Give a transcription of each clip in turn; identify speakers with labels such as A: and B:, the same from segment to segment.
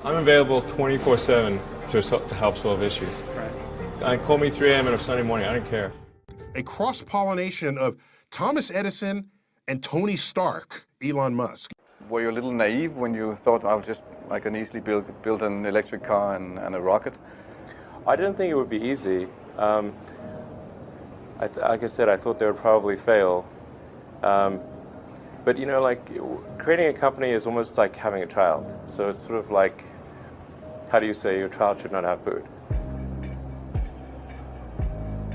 A: I'm available 24/7 to help solve issues. Right. Call me 3 a.m. on a Sunday morning. I don't care.
B: A cross-pollination of Thomas Edison and Tony Stark, Elon Musk.
C: Were you a little naive when you thought I can easily build an electric car and a rocket?
D: I didn't think it would be easy. Like I said, I thought they would probably fail. But you know, like creating a company is almost like having a child. So it's sort of like, how do you say your child should not have food?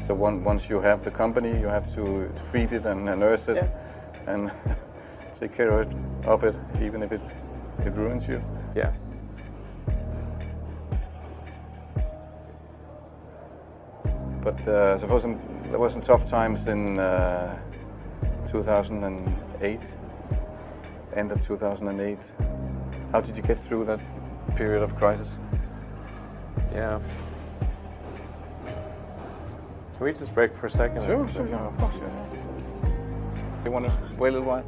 C: So once you have the company, you have to feed it and nurse it and take care of it, even if it ruins you.
D: Yeah.
C: But suppose there were some tough times in 2008, end of 2008. How did you get through that period of crisis?
D: Yeah. Can we just break for a second?
C: Sure, of course. You want to wait a little while?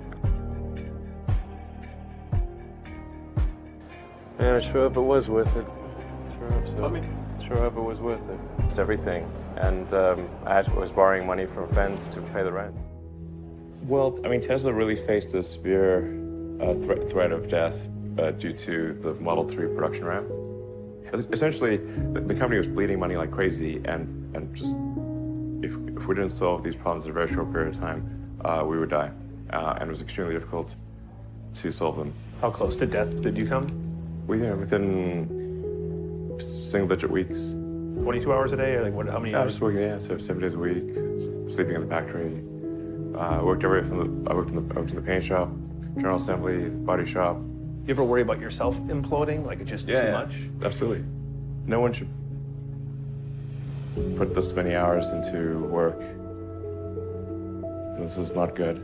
D: Man, I sure hope it was worth it. Sure hope it was worth it. It's everything. And I was borrowing money from friends to pay the rent. Well, I mean, Tesla really faced a severe threat of death due to the Model 3 production ramp. Essentially, the company was bleeding money like crazy, and just if we didn't solve these problems in a very short period of time, we would die. And it was extremely difficult to solve them.
E: How close to death did you come?
D: Within single-digit weeks.
E: 22 hours a day, or like what? How many
D: I
E: hours?
D: was working, so 7 days a week, sleeping in the factory. I worked everywhere I worked in the paint shop, general assembly, body shop.
E: You ever worry about yourself imploding? Like it's just too much?
D: Absolutely. No one should put this many hours into work. This is not good.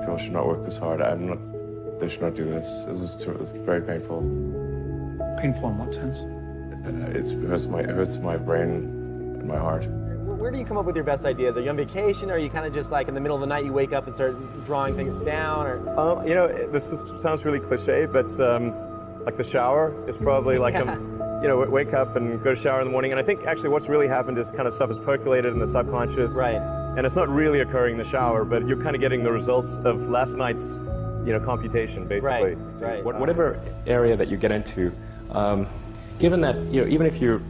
D: People should not work this hard. They should not do this. It's very painful.
F: Painful in what sense?
D: It hurts my brain and my heart.
G: Where do you come up with your best ideas? Are you on vacation, or are you kind of just like in the middle of the night you wake up and start drawing things down? Or
A: You know, sounds really cliche, but like the shower is probably like wake up and go to shower in the morning. And I think actually what's really happened is kind of stuff is percolated in the subconscious.
G: Right.
A: And it's not really occurring in the shower, but you're kind of getting the results of last night's, computation, basically.
G: Right.
D: Whatever area that you get into, given that, even if you're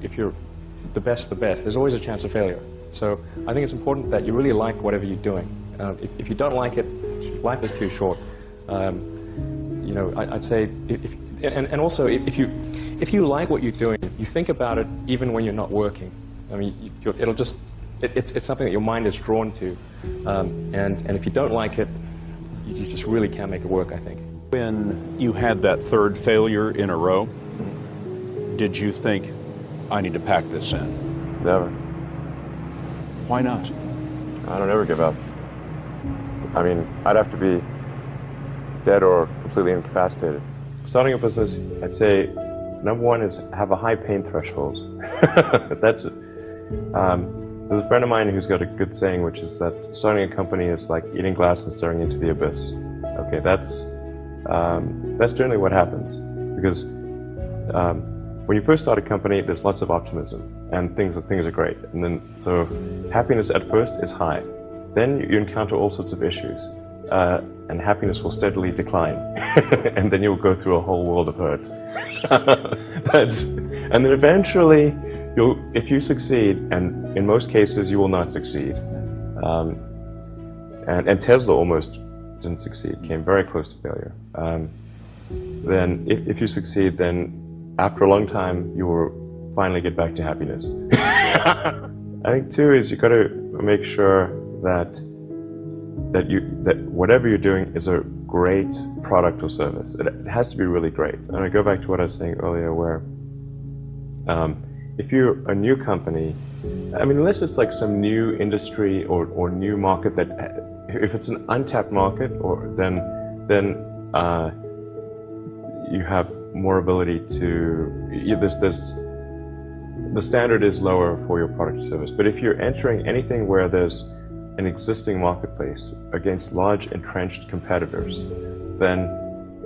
D: the best, there's always a chance of failure. So I think it's important that you really like whatever you're doing. If you don't like it, life is too short. I'd say, and also if you like what you're doing, you think about it even when you're not working. I mean, it's something that your mind is drawn to, and if you don't like it, you just really can't make it work, I think.
H: When you had that third failure in a row, did you think, I need to pack this in?
D: Never.
H: Why not?
D: I don't ever give up. I mean, I'd have to be dead or completely incapacitated. Starting a business, I'd say, number one is have a high pain threshold. That's it. There's a friend of mine who's got a good saying, which is that starting a company is like eating glass and staring into the abyss. Okay, that's generally what happens, because when you first start a company, there's lots of optimism and things are great, and then so happiness at first is high. Then you encounter all sorts of issues, and happiness will steadily decline, and then you'll go through a whole world of hurt. And then eventually, if you succeed, and in most cases you will not succeed, and Tesla almost didn't succeed, came very close to failure. Then if you succeed, then after a long time you will finally get back to happiness. I think too is you got to make sure that whatever you're doing is a great product or service. It has to be really great. And I go back to what I was saying earlier, where if you're a new company, I mean, unless it's like some new industry or new market that, if it's an untapped market, then you have more ability to, the standard is lower for your product or service. But if you're entering anything where there's an existing marketplace against large entrenched competitors, then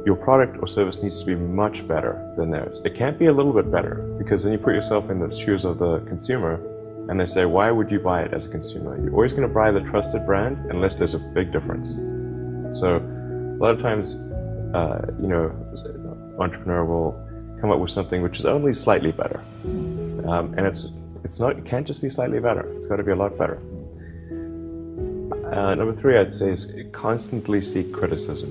D: your product or service needs to be much better than theirs. It can't be a little bit better, because then you put yourself in the shoes of the consumer and they say, why would you buy it as a consumer? You're always going to buy the trusted brand unless there's a big difference. So a lot of times, entrepreneur will come up with something which is only slightly better. And it can't just be slightly better. It's got to be a lot better. Number 3, I'd say, is constantly seek criticism.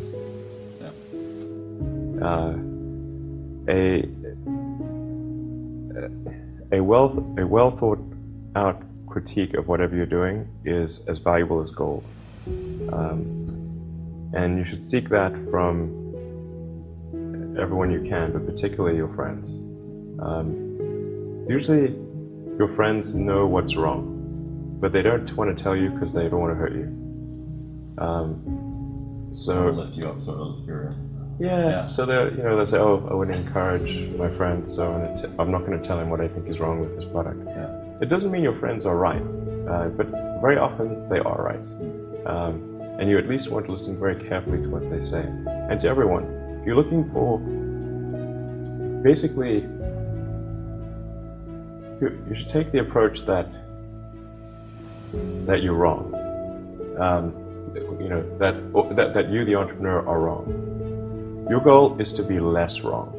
D: A well thought out critique of whatever you're doing is as valuable as gold. And you should seek that from everyone you can, but particularly your friends. Usually your friends know what's wrong, but they don't want to tell you because they don't want to hurt you. So
I: lift you up, sort of.
D: So they'll say, oh, I would encourage my friend, so I'm not going to tell him what I think is wrong with his product. It doesn't mean your friends are right, but very often they are right. And you at least want to listen very carefully to what they say. And to everyone, if you're looking for, basically, you should take the approach that you're wrong. That you, the entrepreneur, are wrong. Your goal is to be less wrong.